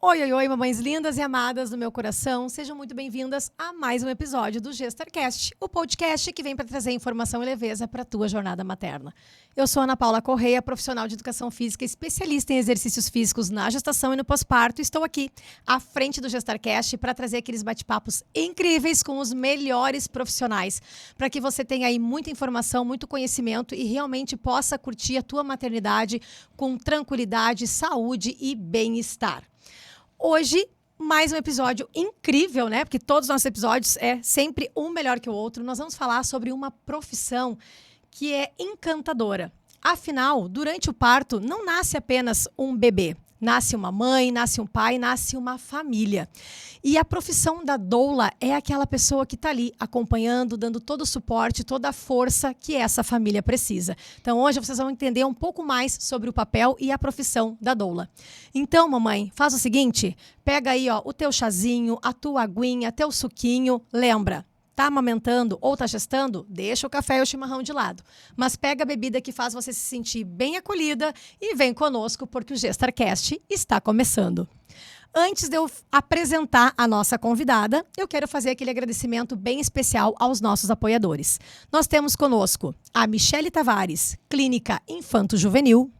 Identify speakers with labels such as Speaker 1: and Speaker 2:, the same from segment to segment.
Speaker 1: Oi, oi, oi, mamães lindas e amadas do meu coração. Sejam muito bem-vindas a mais um episódio do GestarCast, o podcast que vem para trazer informação e leveza para a tua jornada materna. Eu sou Ana Paula Correia, profissional de educação física, especialista em exercícios físicos na gestação e no pós-parto. Estou aqui à frente do GestarCast para trazer aqueles bate-papos incríveis com os melhores profissionais, para que você tenha aí muita informação, muito conhecimento e realmente possa curtir a tua maternidade com tranquilidade, saúde e bem-estar. Hoje, mais um episódio incrível, né? Porque todos os nossos episódios é sempre um melhor que o outro. Nós vamos falar sobre uma profissão que é encantadora. Afinal, durante o parto, não nasce apenas um bebê. Nasce uma mãe, nasce um pai, nasce uma família. E a profissão da doula é aquela pessoa que está ali acompanhando, dando todo o suporte, toda a força que essa família precisa. Então hoje vocês vão entender um pouco mais sobre o papel e a profissão da doula. Então, mamãe, faz o seguinte, pega aí o teu chazinho, a tua aguinha, teu suquinho, lembra. Tá amamentando ou tá gestando? Deixa o café e o chimarrão de lado. Mas pega a bebida que faz você se sentir bem acolhida e vem conosco porque o GestarCast está começando. Antes de eu apresentar a nossa convidada, eu quero fazer aquele agradecimento bem especial aos nossos apoiadores. Nós temos conosco a Michele Tavares, Clínica Infanto Juvenil,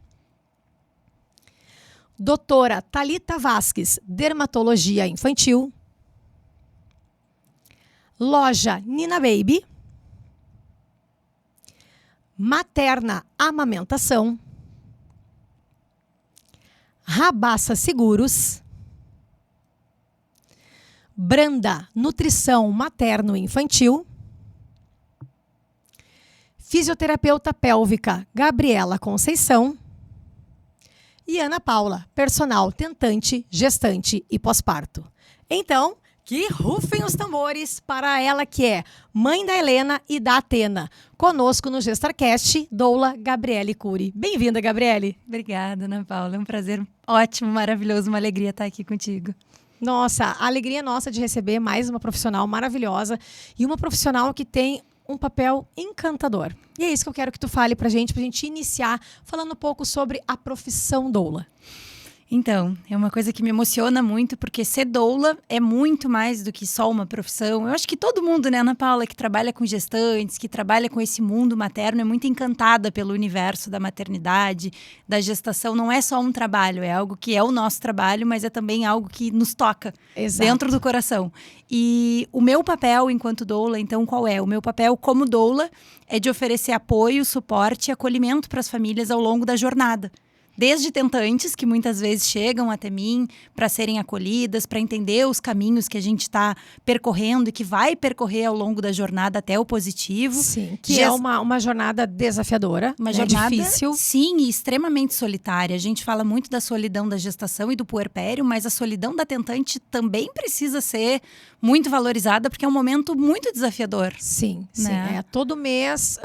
Speaker 1: doutora Thalita Vasques, Dermatologia Infantil, Loja Nina Baby, Materna Amamentação, Rabassa Seguros, Branda Nutrição Materno-Infantil, Fisioterapeuta Pélvica Gabriela Conceição e Ana Paula, personal tentante, gestante e pós-parto. Então, que rufem os tambores para ela que é mãe da Helena e da Atena. Conosco no GestarCast, doula Gabriele Cury. Bem-vinda, Gabriele.
Speaker 2: Obrigada, Ana Paula. É um prazer ótimo, maravilhoso, uma alegria estar aqui contigo.
Speaker 1: Nossa, a alegria nossa de receber mais uma profissional maravilhosa e uma profissional que tem um papel encantador. E é isso que eu quero que tu fale pra gente iniciar falando um pouco sobre a profissão doula.
Speaker 2: Então, é uma coisa que me emociona muito, porque ser doula é muito mais do que só uma profissão. Eu acho que todo mundo, né, Ana Paula, que trabalha com gestantes, que trabalha com esse mundo materno, é muito encantada pelo universo da maternidade, da gestação. Não é só um trabalho, é algo que é o nosso trabalho, mas é também algo que nos toca. Exato. Dentro do coração. E o meu papel enquanto doula, então, qual é? O meu papel como doula é de oferecer apoio, suporte e acolhimento para as famílias ao longo da jornada. Desde tentantes, que muitas vezes chegam até mim para serem acolhidas, para entender os caminhos que a gente está percorrendo e que vai percorrer ao longo da jornada até o positivo.
Speaker 1: Sim, que é uma jornada desafiadora,
Speaker 2: uma jornada
Speaker 1: difícil.
Speaker 2: Sim, e extremamente solitária. A gente fala muito da solidão da gestação e do puerpério, mas a solidão da tentante também precisa ser muito valorizada, porque é um momento muito desafiador.
Speaker 1: Sim,
Speaker 2: né?
Speaker 1: Sim. Todo mês,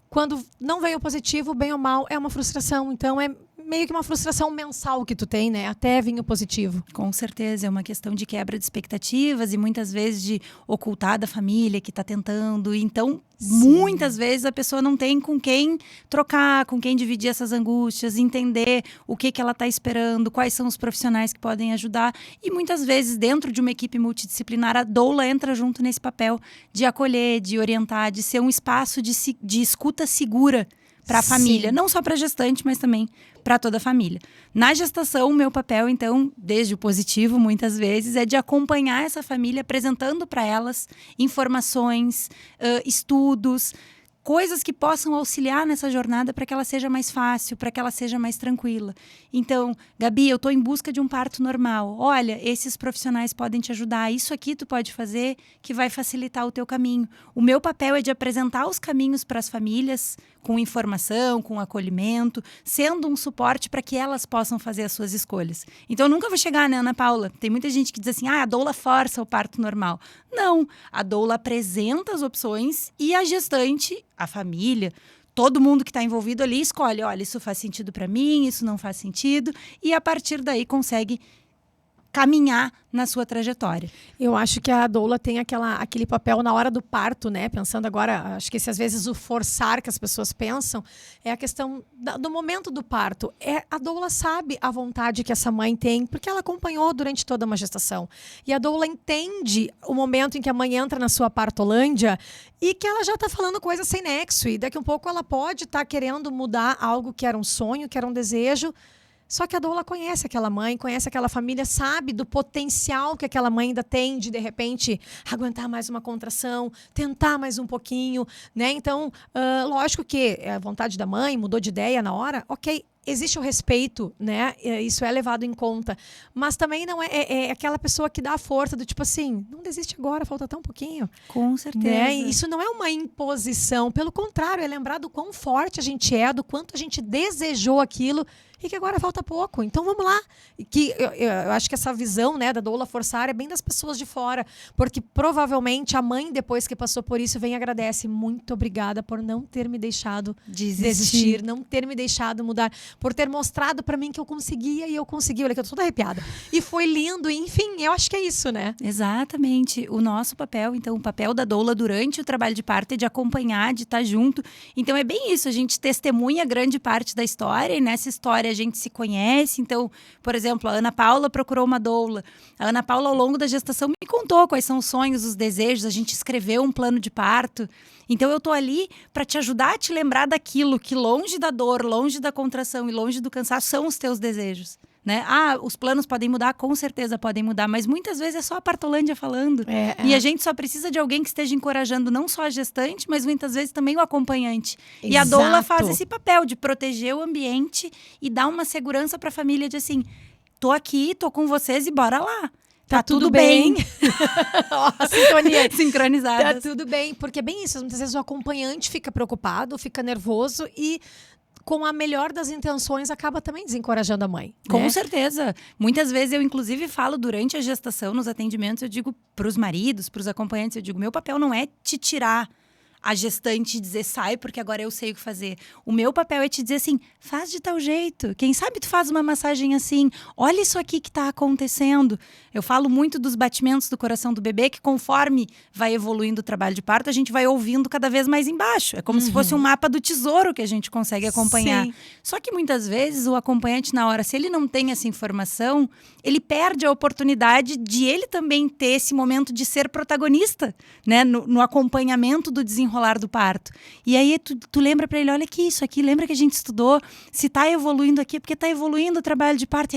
Speaker 1: quando não vem o positivo, bem ou mal, é uma frustração. Então, é meio que uma frustração mensal que tu tem, né? Até vir o positivo.
Speaker 2: Com certeza, é uma questão de quebra de expectativas e muitas vezes de ocultar da família que está tentando. Então, muitas vezes a pessoa não tem com quem trocar, com quem dividir essas angústias, entender o que ela está esperando, quais são os profissionais que podem ajudar. E muitas vezes, dentro de uma equipe multidisciplinar, a doula entra junto nesse papel de acolher, de orientar, de ser um espaço de escuta segura para a família, não só para a gestante, mas também para toda a família. Na gestação, o meu papel, então, desde o positivo, muitas vezes, é de acompanhar essa família, apresentando para elas informações, estudos, coisas que possam auxiliar nessa jornada para que ela seja mais fácil, para que ela seja mais tranquila. Então, Gabi, eu estou em busca de um parto normal. Olha, esses profissionais podem te ajudar. Isso aqui tu pode fazer que vai facilitar o teu caminho. O meu papel é de apresentar os caminhos para as famílias com informação, com acolhimento, sendo um suporte para que elas possam fazer as suas escolhas. Então, eu nunca vou chegar, né, Ana Paula? Tem muita gente que diz assim, a doula força o parto normal. Não, a doula apresenta as opções e a gestante, a família, todo mundo que está envolvido ali escolhe, olha, isso faz sentido para mim, isso não faz sentido, e a partir daí consegue caminhar na sua trajetória.
Speaker 1: Eu acho que a doula tem aquele papel na hora do parto, né? Pensando agora, acho que às vezes o forçar que as pessoas pensam é a questão do momento do parto. A doula sabe a vontade que essa mãe tem, porque ela acompanhou durante toda uma gestação. E a doula entende o momento em que a mãe entra na sua partolândia e que ela já está falando coisas sem nexo. E daqui a um pouco ela pode estar querendo mudar algo que era um sonho, que era um desejo. Só que a doula conhece aquela mãe, conhece aquela família, sabe do potencial que aquela mãe ainda tem de repente, aguentar mais uma contração, tentar mais um pouquinho, né? Então, lógico que é a vontade da mãe, mudou de ideia na hora, ok, existe o respeito, né? Isso é levado em conta. Mas também não é aquela pessoa que dá a força do tipo assim, não desiste agora, falta tão pouquinho.
Speaker 2: Com certeza.
Speaker 1: Né? Isso não é uma imposição, pelo contrário, é lembrar do quão forte a gente é, do quanto a gente desejou aquilo e que agora falta pouco. Então vamos lá. Que eu acho que essa visão, né, da doula forçar é bem das pessoas de fora, porque provavelmente a mãe, depois que passou por isso, vem e agradece. Muito obrigada por não ter me deixado desistir, não ter me deixado mudar, por ter mostrado para mim que eu conseguia e eu consegui. Olha que eu tô toda arrepiada. E foi lindo, enfim, eu acho que é isso, né?
Speaker 2: Exatamente. O nosso papel, então, o papel da doula durante o trabalho de parto é de acompanhar, de estar junto. Então é bem isso, a gente testemunha grande parte da história e nessa história a gente se conhece. Então, por exemplo, a Ana Paula procurou uma doula. A Ana Paula, ao longo da gestação, me contou quais são os sonhos, os desejos. A gente escreveu um plano de parto. Então, eu tô ali para te ajudar a te lembrar daquilo que longe da dor, longe da contração e longe do cansaço são os teus desejos. Né? Os planos podem mudar, com certeza podem mudar, mas muitas vezes é só a partolândia falando. E a gente só precisa de alguém que esteja encorajando não só a gestante, mas muitas vezes também o acompanhante. Exato. E a doula faz esse papel de proteger o ambiente e dar uma segurança para a família de assim, tô aqui, tô com vocês e bora lá. Tá tudo bem.
Speaker 1: Sintonia.
Speaker 2: Sincronizada.
Speaker 1: Tá tudo bem, porque é bem isso. Muitas vezes o acompanhante fica preocupado, fica nervoso e com a melhor das intenções, acaba também desencorajando a mãe.
Speaker 2: Com
Speaker 1: né?
Speaker 2: certeza. Muitas vezes eu, inclusive, falo durante a gestação, nos atendimentos, eu digo para os maridos, para os acompanhantes, eu digo, meu papel não é te tirar a gestante e dizer, sai, porque agora eu sei o que fazer. O meu papel é te dizer assim, faz de tal jeito. Quem sabe tu faz uma massagem assim. Olha isso aqui que está acontecendo. Eu falo muito dos batimentos do coração do bebê, que conforme vai evoluindo o trabalho de parto, a gente vai ouvindo cada vez mais embaixo. É como se fosse um mapa do tesouro que a gente consegue acompanhar.
Speaker 1: Sim.
Speaker 2: Só que muitas vezes o acompanhante, na hora, se ele não tem essa informação, ele perde a oportunidade de ele também ter esse momento de ser protagonista, né? No acompanhamento do desenrolar do parto. E aí tu lembra para ele, olha aqui, isso aqui, lembra que a gente estudou? Se tá evoluindo aqui, é porque tá evoluindo o trabalho de parto.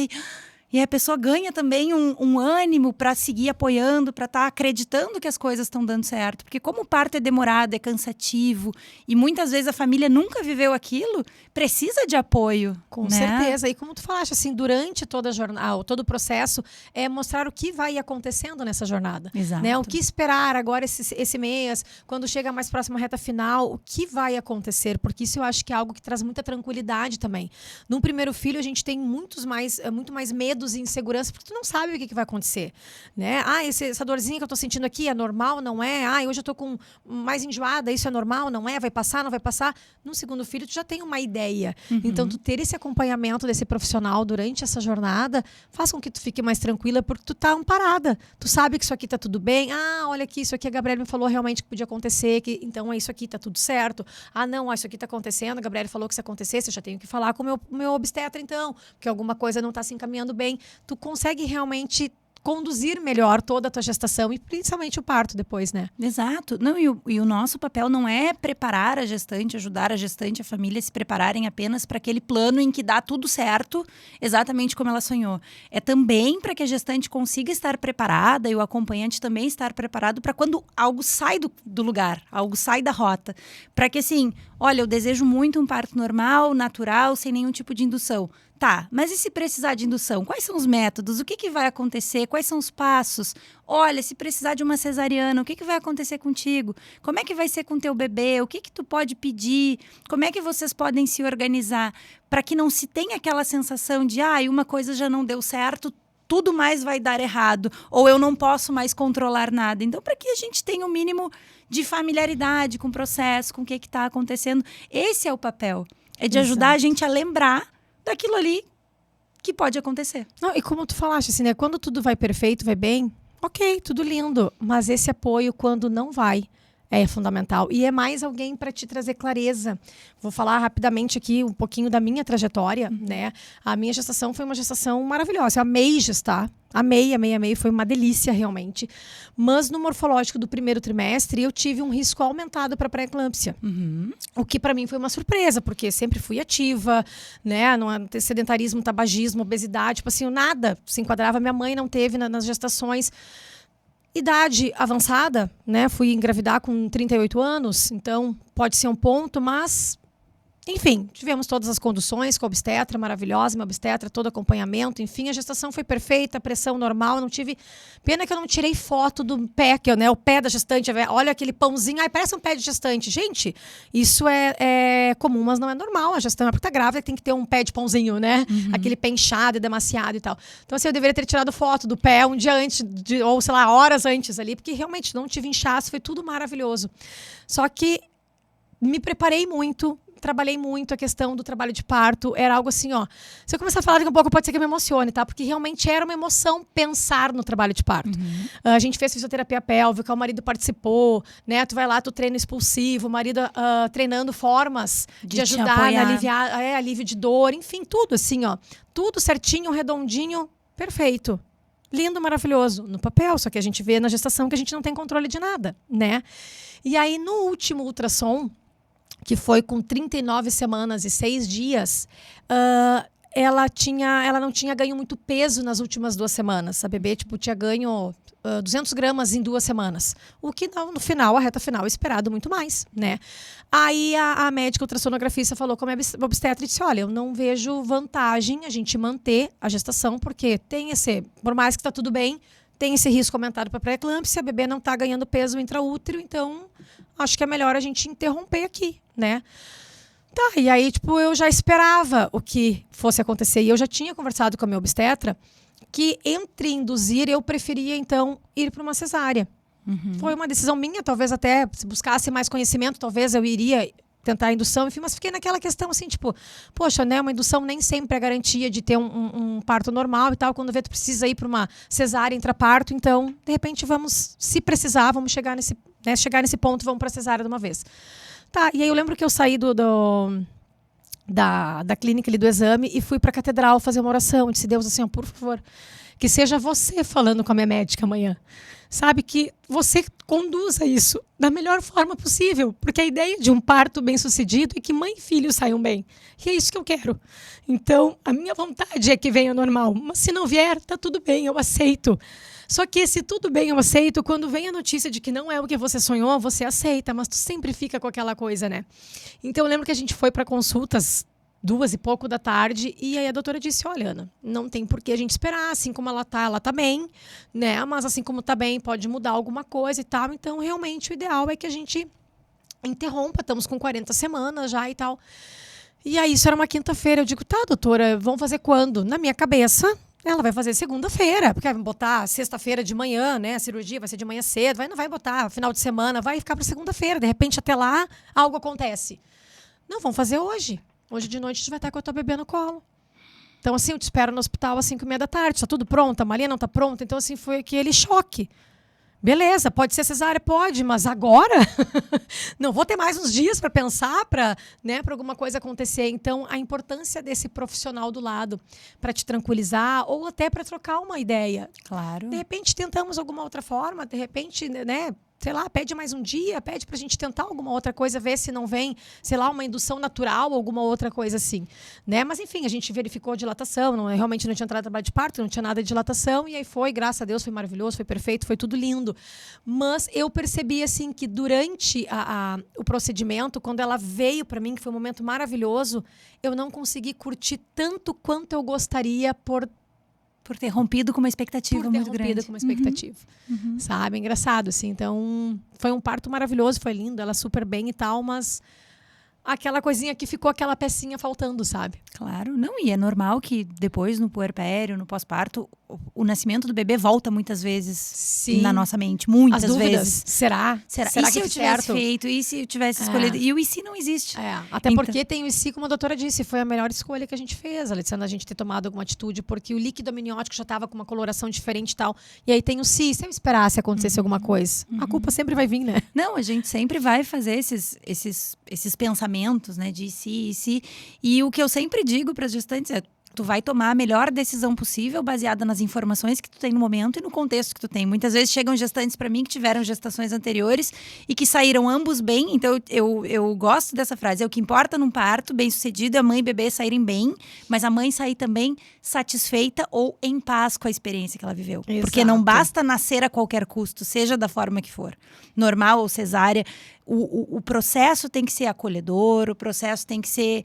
Speaker 2: E aí a pessoa ganha também um ânimo para seguir apoiando, para estar acreditando que as coisas estão dando certo. Porque como o parto é demorado, é cansativo, e muitas vezes a família nunca viveu aquilo, precisa de apoio.
Speaker 1: Com certeza. E como tu falaste, assim, durante toda a jornada, todo o processo, é mostrar o que vai acontecendo nessa jornada.
Speaker 2: Exato.
Speaker 1: Né? O que esperar agora esse mês, quando chega mais próxima à reta final, o que vai acontecer? Porque isso eu acho que é algo que traz muita tranquilidade também. Num primeiro filho, a gente tem muito mais medo e insegurança, porque tu não sabe o que vai acontecer, né? Essa dorzinha que eu tô sentindo aqui é normal, não é? Hoje eu tô com mais enjoada, isso é normal, não é? Vai passar, não vai passar? No segundo filho, tu já tem uma ideia. Então, tu ter esse acompanhamento desse profissional durante essa jornada faz com que tu fique mais tranquila, porque tu tá amparada. Tu sabe que isso aqui tá tudo bem. Olha aqui, isso aqui a Gabriela me falou realmente que podia acontecer, então é isso aqui, tá tudo certo. Não, isso aqui tá acontecendo, a Gabriela falou que se acontecesse, eu já tenho que falar com o meu obstetra, então, porque alguma coisa não tá se encaminhando bem. Tu consegue realmente conduzir melhor toda a tua gestação e principalmente o parto depois, né?
Speaker 2: Exato. Não, e o nosso papel não é preparar a gestante, ajudar a gestante, a família a se prepararem apenas para aquele plano em que dá tudo certo, exatamente como ela sonhou. É também para que a gestante consiga estar preparada e o acompanhante também estar preparado para quando algo sai do lugar, algo sai da rota. Para que assim, olha, eu desejo muito um parto normal, natural, sem nenhum tipo de indução. Tá, mas e se precisar de indução? Quais são os métodos? O que vai acontecer? Quais são os passos? Olha, se precisar de uma cesariana, o que vai acontecer contigo? Como é que vai ser com teu bebê? O que tu pode pedir? Como é que vocês podem se organizar para que não se tenha aquela sensação de uma coisa já não deu certo, tudo mais vai dar errado, ou eu não posso mais controlar nada. Então, para que a gente tenha o mínimo de familiaridade com o processo, com o que está acontecendo, esse é o papel. É de ajudar a gente a lembrar daquilo ali que pode acontecer.
Speaker 1: Não, e como tu falaste, assim, né? Quando tudo vai perfeito, vai bem, ok, tudo lindo. Mas esse apoio, quando não vai, é fundamental. E é mais alguém para te trazer clareza. Vou falar rapidamente aqui um pouquinho da minha trajetória, né? A minha gestação foi uma gestação maravilhosa. Eu amei gestar. Amei, amei, amei. Foi uma delícia, realmente. Mas no morfológico do primeiro trimestre, eu tive um risco aumentado para pré-eclâmpsia. O que para mim foi uma surpresa, porque sempre fui ativa, né? Não sedentarismo, tabagismo, obesidade, tipo assim, nada se enquadrava. Minha mãe não teve nas gestações. Idade avançada, né? Fui engravidar com 38 anos, então pode ser um ponto, mas... Enfim, tivemos todas as conduções com a obstetra maravilhosa, minha obstetra, todo acompanhamento, enfim, a gestação foi perfeita, pressão normal, não tive... Pena que eu não tirei foto do pé, que né, o pé da gestante, olha aquele pãozinho, ai, parece um pé de gestante. Gente, isso é comum, mas não é normal, a gestante é porque tá grávida, tem que ter um pé de pãozinho, né? Aquele pé inchado e demasiado e tal. Então, assim, eu deveria ter tirado foto do pé um dia antes, ou sei lá, horas antes ali, porque realmente não tive inchaço, foi tudo maravilhoso. Só que me preparei muito, trabalhei muito a questão do trabalho de parto. Era algo assim, ó. Se eu começar a falar daqui a pouco, pode ser que eu me emocione, tá? Porque realmente era uma emoção pensar no trabalho de parto. A gente fez fisioterapia pélvica, o marido participou, né? Tu vai lá, tu treina expulsivo, o marido treinando formas de ajudar a aliviar, alívio de dor, enfim, tudo assim, ó. Tudo certinho, redondinho, perfeito. Lindo, maravilhoso. No papel, só que a gente vê na gestação que a gente não tem controle de nada, né? E aí, no último ultrassom, que foi com 39 semanas e 6 dias, ela não tinha ganho muito peso nas últimas 2 semanas. A bebê tinha ganho 200 gramas em 2 semanas. O que no final, a reta final, é esperado muito mais, né? Aí a médica ultrassonografista falou com a minha obstetra e disse, olha, eu não vejo vantagem a gente manter a gestação, porque por mais que está tudo bem, tem esse risco aumentado para pré-eclâmpsia, a bebê não está ganhando peso intraútero, então acho que é melhor a gente interromper aqui, né? Tá, e aí, eu já esperava o que fosse acontecer. E eu já tinha conversado com a minha obstetra que, entre induzir, eu preferia, então, ir para uma cesárea. Foi uma decisão minha, talvez até, se buscasse mais conhecimento, talvez eu iria tentar a indução, enfim, mas fiquei naquela questão assim, poxa, né, uma indução nem sempre é garantia de ter um parto normal e tal, quando vê tu precisa ir para uma cesárea intraparto, então, de repente, se precisar, vamos chegar nesse ponto, vamos para a cesárea de uma vez. Tá, e aí eu lembro que eu saí da clínica ali do exame e fui para a catedral fazer uma oração, eu disse, Deus, assim, ó, por favor, que seja você falando com a minha médica amanhã. Sabe, que você conduza isso da melhor forma possível. Porque a ideia de um parto bem-sucedido é que mãe e filho saiam bem. E é isso que eu quero. Então, a minha vontade é que venha normal. Mas se não vier, tá tudo bem, eu aceito. Só que se tudo bem, eu aceito, quando vem a notícia de que não é o que você sonhou, você aceita. Mas tu sempre fica com aquela coisa, né? Então, eu lembro que a gente foi para consultas 2 e pouco da tarde, e aí a doutora disse, olha, Ana, não tem por que a gente esperar, assim como ela tá bem, né, mas assim como tá bem, pode mudar alguma coisa e tal, então realmente o ideal é que a gente interrompa, estamos com 40 semanas já e tal. E aí isso era uma quinta-feira, eu digo, tá, doutora, vamos fazer quando? Na minha cabeça, ela vai fazer segunda-feira, porque vai botar sexta-feira de manhã, né, a cirurgia vai ser de manhã cedo, não vai botar final de semana, vai ficar para segunda-feira, de repente até lá algo acontece. Não, vamos fazer hoje. Hoje de noite a gente vai estar com a tua bebê no colo. Então, assim, eu te espero no hospital às 5h30 da tarde. Está tudo pronto? A Maria não está pronta? Então, assim, foi aquele choque. Beleza, pode ser cesárea? Pode, mas agora? Não vou ter mais uns dias para pensar, para alguma coisa acontecer. Então, a importância desse profissional do lado para te tranquilizar ou até para trocar uma ideia.
Speaker 2: Claro.
Speaker 1: De repente, tentamos alguma outra forma. De repente, né? Sei lá, pede mais um dia, pede pra gente tentar alguma outra coisa, ver se não vem, sei lá, uma indução natural, alguma outra coisa assim, né? Mas enfim, a gente verificou a dilatação, realmente não tinha entrado em trabalho de parto, não tinha nada de dilatação, e aí foi, graças a Deus, foi maravilhoso, foi perfeito, foi tudo lindo. Mas eu percebi, assim, que durante o procedimento, quando ela veio pra mim, que foi um momento maravilhoso, eu não consegui curtir tanto quanto eu gostaria por
Speaker 2: ter rompido com uma expectativa muito grande.
Speaker 1: Com uma expectativa, sabe? Engraçado, assim. Então, foi um parto maravilhoso, foi lindo, ela super bem e tal, mas aquela coisinha que ficou, aquela pecinha faltando, sabe?
Speaker 2: Claro, não, e é normal que depois no puerpério, no pós-parto, o nascimento do bebê volta muitas vezes
Speaker 1: Sim.
Speaker 2: na nossa mente. Muitas
Speaker 1: As dúvidas.
Speaker 2: vezes.
Speaker 1: Será?
Speaker 2: E
Speaker 1: Será
Speaker 2: se
Speaker 1: que
Speaker 2: eu
Speaker 1: é
Speaker 2: tivesse
Speaker 1: certo?
Speaker 2: feito? E se eu tivesse escolhido? E o e se não existe.
Speaker 1: Até
Speaker 2: Então-
Speaker 1: porque tem o e se, como a doutora disse, foi a melhor escolha que a gente fez, Alessandra, a gente ter tomado alguma atitude, porque o líquido amniótico já estava com uma coloração diferente e tal. E aí tem o se eu esperasse acontecesse alguma coisa. A culpa sempre vai vir, né?
Speaker 2: Não, a gente sempre vai fazer esses pensamentos, né, de e se. E o que eu sempre digo para as gestantes é: tu vai tomar a melhor decisão possível baseada nas informações que tu tem no momento e no contexto que tu tem. Muitas vezes chegam gestantes para mim que tiveram gestações anteriores e que saíram ambos bem. Então eu gosto dessa frase. É o que importa num parto bem-sucedido é a mãe e bebê saírem bem, mas a mãe sair também satisfeita ou em paz com a experiência que ela viveu.
Speaker 1: Exato.
Speaker 2: Porque não basta nascer a qualquer custo, seja da forma que for, normal ou cesárea. O processo tem que ser acolhedor, o processo tem que ser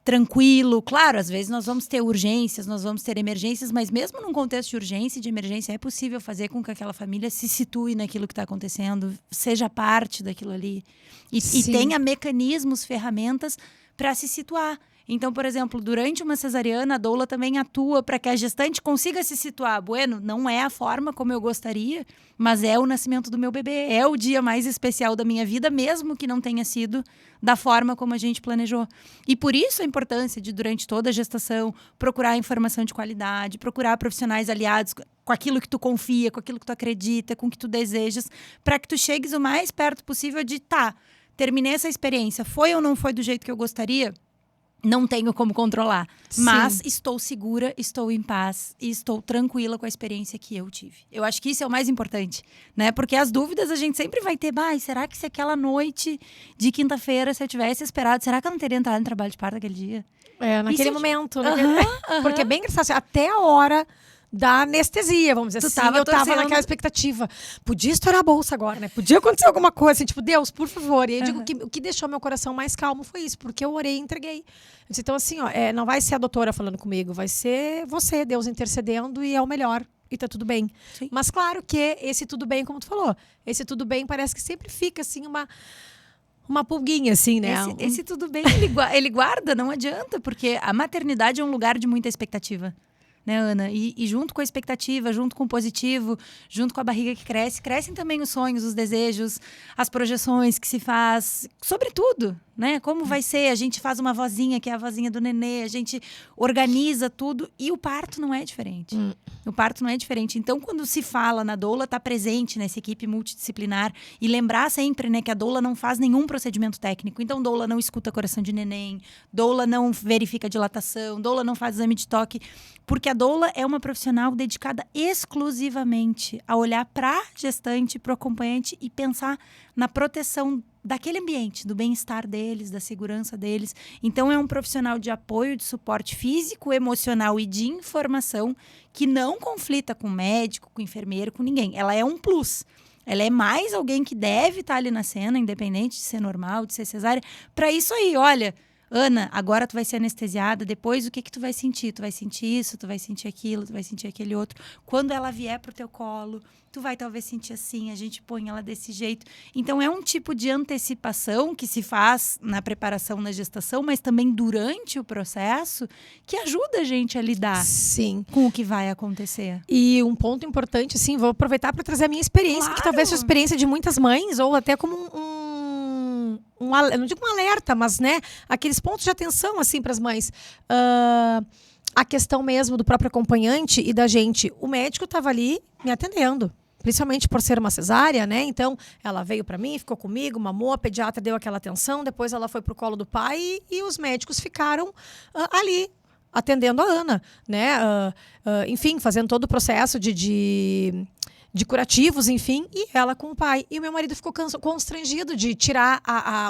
Speaker 2: tranquilo. Claro, às vezes nós vamos ter urgências, nós vamos ter emergências, mas mesmo num contexto de urgência e de emergência, é possível fazer com que aquela família se situe naquilo que está acontecendo, seja parte daquilo ali. E tenha mecanismos, ferramentas para se situar. Então, por exemplo, durante uma cesariana, a doula também atua para que a gestante consiga se situar. Bueno, não é a forma como eu gostaria, mas é o nascimento do meu bebê, é o dia mais especial da minha vida, mesmo que não tenha sido da forma como a gente planejou. E por isso a importância de, durante toda a gestação, procurar informação de qualidade, procurar profissionais aliados com aquilo que tu confia, com aquilo que tu acredita, com o que tu desejas, para que tu chegues o mais perto possível de, terminei essa experiência, foi ou não foi do jeito que eu gostaria? Não tenho como controlar, mas estou segura, estou em paz e estou tranquila com a experiência que eu tive. Eu acho que isso é o mais importante, né? Porque as dúvidas a gente sempre vai ter. Será que se aquela noite de quinta-feira, se eu tivesse esperado, será que eu não teria entrado no trabalho de parto naquele dia?
Speaker 1: Naquele momento. Porque é bem engraçado. Até a hora da anestesia, vamos dizer assim. Eu tava naquela expectativa. Podia estourar a bolsa agora, né? Podia acontecer alguma coisa, assim, tipo, Deus, por favor. E eu digo que o que deixou meu coração mais calmo foi isso, porque eu orei e entreguei. Eu disse, então, assim, não vai ser a doutora falando comigo, vai ser você, Deus intercedendo, e é o melhor. E tá tudo bem.
Speaker 2: Sim.
Speaker 1: Mas claro que esse tudo bem, como tu falou, esse tudo bem parece que sempre fica, assim, uma pulguinha, assim, né?
Speaker 2: Esse tudo bem, ele guarda, não adianta, porque a maternidade é um lugar de muita expectativa. Né, Ana? E junto com a expectativa, junto com o positivo, junto com a barriga que cresce, crescem também os sonhos, os desejos, as projeções que se faz, sobretudo, né? Como vai ser? A gente faz uma vozinha, que é a vozinha do nenê, a gente organiza tudo e o parto não é diferente. O parto não é diferente. Então, quando se fala na doula, está presente nessa equipe multidisciplinar e lembrar sempre, né, que a doula não faz nenhum procedimento técnico. Então, doula não escuta coração de neném, doula não verifica dilatação, doula não faz exame de toque, porque a doula é uma profissional dedicada exclusivamente a olhar para a gestante, para o acompanhante e pensar na proteção daquele ambiente, do bem-estar deles, da segurança deles. Então, é um profissional de apoio, de suporte físico, emocional e de informação que não conflita com médico, com enfermeiro, com ninguém. Ela é um plus. Ela é mais alguém que deve estar ali na cena, independente de ser normal, de ser cesárea. Para isso aí, olha, Ana, agora tu vai ser anestesiada, depois o que tu vai sentir? Tu vai sentir isso, tu vai sentir aquilo, tu vai sentir aquele outro. Quando ela vier pro teu colo, tu vai talvez sentir assim, a gente põe ela desse jeito. Então, é um tipo de antecipação que se faz na preparação, na gestação, mas também durante o processo, que ajuda a gente a lidar com o que vai acontecer.
Speaker 1: E um ponto importante, assim, vou aproveitar para trazer a minha experiência, que talvez seja a experiência de muitas mães, ou até como não digo um alerta, mas, né, aqueles pontos de atenção, assim, para as mães. A questão mesmo do próprio acompanhante e da gente. O médico estava ali me atendendo, principalmente por ser uma cesárea, né? Então, ela veio para mim, ficou comigo, mamou, a pediatra deu aquela atenção, depois ela foi pro colo do pai e os médicos ficaram ali, atendendo a Ana, né? Enfim, fazendo todo o processo de curativos, enfim, e ela com o pai. E o meu marido ficou constrangido de tirar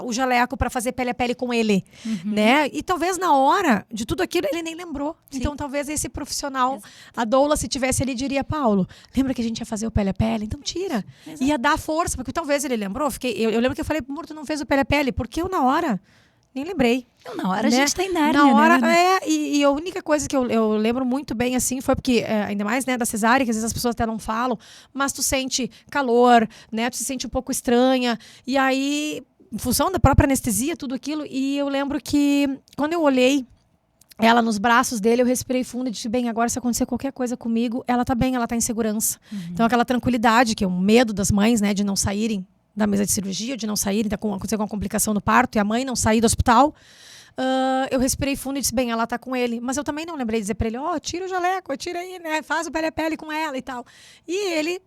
Speaker 1: o jaleco para fazer pele a pele com ele, né? E talvez na hora de tudo aquilo ele nem lembrou. Sim. Então talvez esse profissional, a doula, se tivesse ali, diria, Paulo, lembra que a gente ia fazer o pele a pele? Então tira. Exato. Ia dar força, porque talvez ele lembrou. Eu lembro que eu falei, amor, tu não fez o pele a pele, porque eu na hora nem lembrei.
Speaker 2: Na hora, né? A gente tá inércia,
Speaker 1: na hora,
Speaker 2: né?
Speaker 1: E a única coisa que eu lembro muito bem, assim, foi porque, ainda mais, né, da cesárea, que às vezes as pessoas até não falam, mas tu sente calor, né, tu se sente um pouco estranha, e aí, em função da própria anestesia, tudo aquilo, e eu lembro que, quando eu olhei ela nos braços dele, eu respirei fundo e disse, bem, agora se acontecer qualquer coisa comigo, ela tá bem, ela tá em segurança. Então aquela tranquilidade, que é o medo das mães, né, de não saírem da mesa de cirurgia, de não saírem, de acontecer alguma complicação no parto, e a mãe não sair do hospital, eu respirei fundo e disse, bem, ela tá com ele. Mas eu também não lembrei de dizer pra ele, tira o jaleco, tira aí, né, faz o pele a pele com ela e tal. E ele,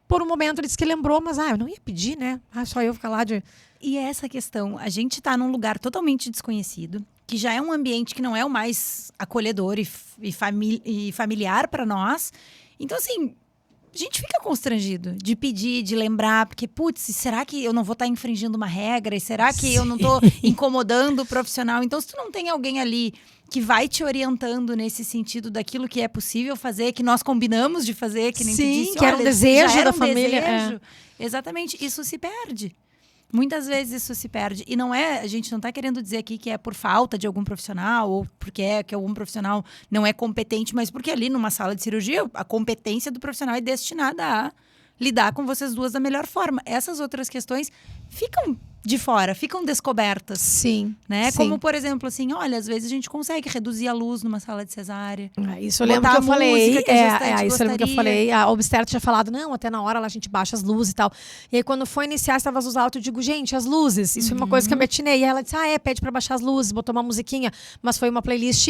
Speaker 1: por um momento, ele disse que lembrou, mas eu não ia pedir, né, só eu ficar lá de...
Speaker 2: E essa questão, a gente tá num lugar totalmente desconhecido, que já é um ambiente que não é o mais acolhedor e familiar para nós. Então, assim, a gente fica constrangido de pedir, de lembrar, porque, putz, será que eu não vou estar infringindo uma regra? E será que eu não tô incomodando o profissional? Então, se tu não tem alguém ali que vai te orientando nesse sentido daquilo que é possível fazer, que nós combinamos de fazer, que nem tu disse,
Speaker 1: que era um desejo da família.
Speaker 2: Desejo, exatamente, isso se perde. Muitas vezes isso se perde. E não é, a gente não está querendo dizer aqui que é por falta de algum profissional ou porque que algum profissional não é competente, mas porque ali numa sala de cirurgia a competência do profissional é destinada a lidar com vocês duas da melhor forma. Essas outras questões ficam de fora, ficam descobertas.
Speaker 1: Sim.
Speaker 2: Né?
Speaker 1: Sim.
Speaker 2: Como, por exemplo, assim, olha, às vezes a gente consegue reduzir a luz numa sala de cesárea.
Speaker 1: Isso eu lembro que eu falei. Isso eu lembro que eu falei. A obstetra tinha falado, não, até na hora lá a gente baixa as luzes e tal. E aí, quando foi iniciar, estava as luzes altas, eu digo, gente, as luzes. Isso foi uma coisa que eu me atinei. E ela disse, pede pra baixar as luzes, botou uma musiquinha. Mas foi uma playlist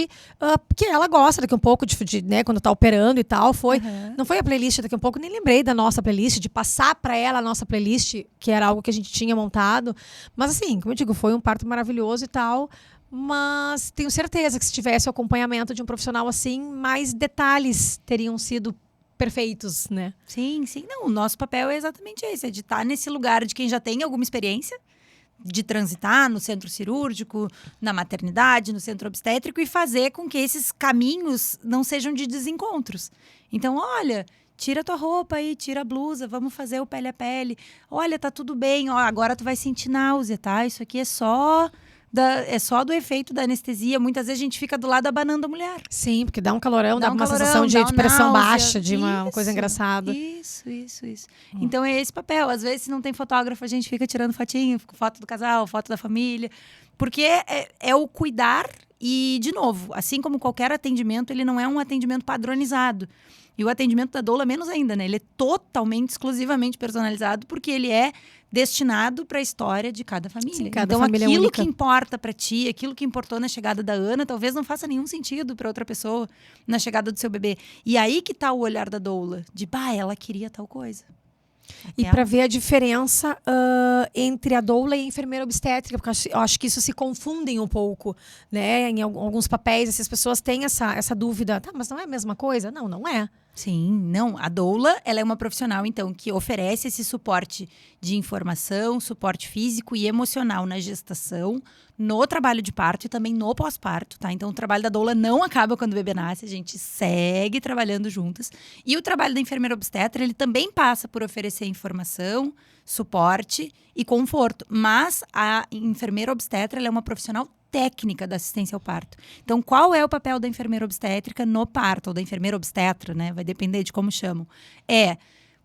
Speaker 1: que ela gosta daqui um pouco, né, quando tá operando e tal. Foi. Não foi a playlist daqui um pouco, nem lembrei da nossa playlist, de passar pra ela a nossa playlist, que era algo que a gente tinha montado. Mas assim, como eu digo, foi um parto maravilhoso e tal, mas tenho certeza que se tivesse o acompanhamento de um profissional assim, mais detalhes teriam sido perfeitos, né?
Speaker 2: Sim, sim. Não, o nosso papel é exatamente esse, é de estar nesse lugar de quem já tem alguma experiência, de transitar no centro cirúrgico, na maternidade, no centro obstétrico e fazer com que esses caminhos não sejam de desencontros. Então, olha... Tira tua roupa aí, tira a blusa, vamos fazer o pele a pele. Olha, tá tudo bem, agora tu vai sentir náusea, tá? Isso aqui é só do efeito da anestesia. Muitas vezes a gente fica do lado abanando a mulher.
Speaker 1: Sim, porque dá um calorão, dá uma sensação de pressão baixa, de uma coisa engraçada.
Speaker 2: Isso. Então é esse papel. Às vezes, se não tem fotógrafo, a gente fica tirando fotinho, foto do casal, foto da família. Porque é o cuidar e, de novo, assim como qualquer atendimento, ele não é um atendimento padronizado. E o atendimento da doula, menos ainda, né? Ele é totalmente, exclusivamente personalizado, porque ele é destinado para a história de cada família.
Speaker 1: Sim, cada
Speaker 2: então,
Speaker 1: família
Speaker 2: aquilo
Speaker 1: única.
Speaker 2: que importa para ti, aquilo que importou na chegada da Ana, talvez não faça nenhum sentido para outra pessoa na chegada do seu bebê. E aí que tá o olhar da doula, de, ela queria tal coisa.
Speaker 1: E para ver a diferença entre a doula e a enfermeira obstétrica, porque eu acho que isso se confundem um pouco, né? Em alguns papéis, essas pessoas têm essa dúvida. Tá, mas não é a mesma coisa? Não, não é.
Speaker 2: Sim, não. A doula, ela é uma profissional, então, que oferece esse suporte de informação, suporte físico e emocional na gestação, no trabalho de parto e também no pós-parto, tá? Então, o trabalho da doula não acaba quando o bebê nasce, a gente segue trabalhando juntas. E o trabalho da enfermeira obstetra, ele também passa por oferecer informação, suporte e conforto. Mas a enfermeira obstetra, ela é uma profissional técnica da assistência ao parto. Então, qual é o papel da enfermeira obstétrica no parto? Ou da enfermeira obstetra, né? Vai depender de como chamam. É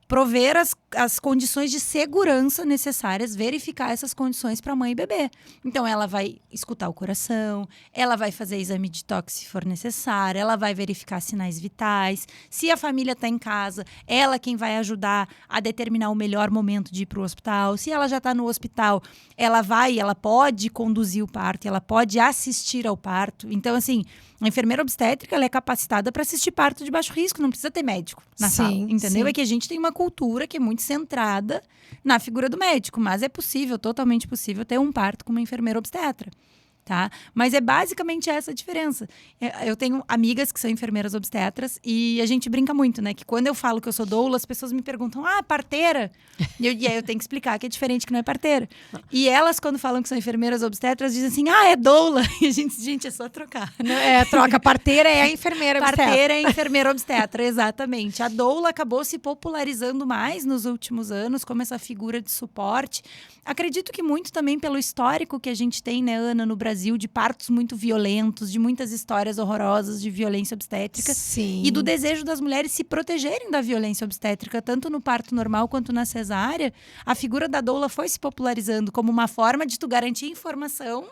Speaker 2: prover as condições de segurança necessárias, verificar essas condições para mãe e bebê. Então, ela vai escutar o coração, ela vai fazer exame de toque se for necessário, ela vai verificar sinais vitais. Se a família está em casa, ela quem vai ajudar a determinar o melhor momento de ir para o hospital. Se ela já está no hospital, ela pode conduzir o parto, ela pode assistir ao parto. Então, assim, a enfermeira obstétrica, ela é capacitada para assistir parto de baixo risco, não precisa ter médico na sala, entendeu?
Speaker 1: Sim.
Speaker 2: É que a gente tem uma cultura que é muito centrada na figura do médico, mas é possível, totalmente possível, ter um parto com uma enfermeira obstetra. Tá? Mas é basicamente essa a diferença. Eu tenho amigas que são enfermeiras obstetras e a gente brinca muito, né? Que quando eu falo que eu sou doula, as pessoas me perguntam, parteira? E aí eu tenho que explicar que é diferente, que não é parteira. E elas, quando falam que são enfermeiras obstetras, dizem assim, é doula. E a gente, é só trocar.
Speaker 1: Troca. Parteira é a enfermeira obstetra.
Speaker 2: Parteira é a enfermeira obstetra, exatamente. A doula acabou se popularizando mais nos últimos anos como essa figura de suporte. Acredito que muito também pelo histórico que a gente tem, né, Ana, no Brasil, de partos muito violentos, de muitas histórias horrorosas de violência obstétrica.
Speaker 1: Sim.
Speaker 2: E do desejo das mulheres se protegerem da violência obstétrica, tanto no parto normal quanto na cesárea. A figura da doula foi se popularizando como uma forma de tu garantir informação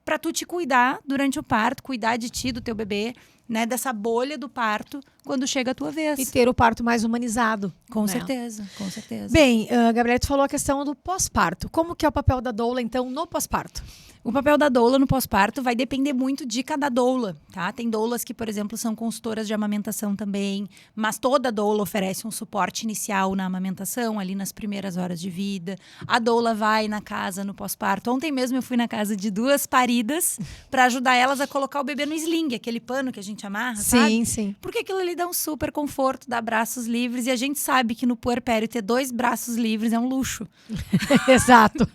Speaker 2: para tu te cuidar durante o parto, cuidar de ti, do teu bebê, né, dessa bolha do parto, quando chega a tua vez.
Speaker 1: E ter o parto mais humanizado.
Speaker 2: Com
Speaker 1: né?
Speaker 2: certeza, com certeza.
Speaker 1: Bem, Gabriela, tu falou a questão do pós-parto. Como que é o papel da doula, então, no pós-parto?
Speaker 2: O papel da doula no pós-parto vai depender muito de cada doula, tá? Tem doulas que, por exemplo, são consultoras de amamentação também, mas toda doula oferece um suporte inicial na amamentação, ali nas primeiras horas de vida. A doula vai na casa no pós-parto. Ontem mesmo eu fui na casa de 2 paridas para ajudar elas a colocar o bebê no sling, aquele pano que a gente amarra, sabe?
Speaker 1: Sim.
Speaker 2: Porque aquilo ali dá um super conforto, dá braços livres, e a gente sabe que no puerpério ter 2 braços livres é um luxo.
Speaker 1: Exato.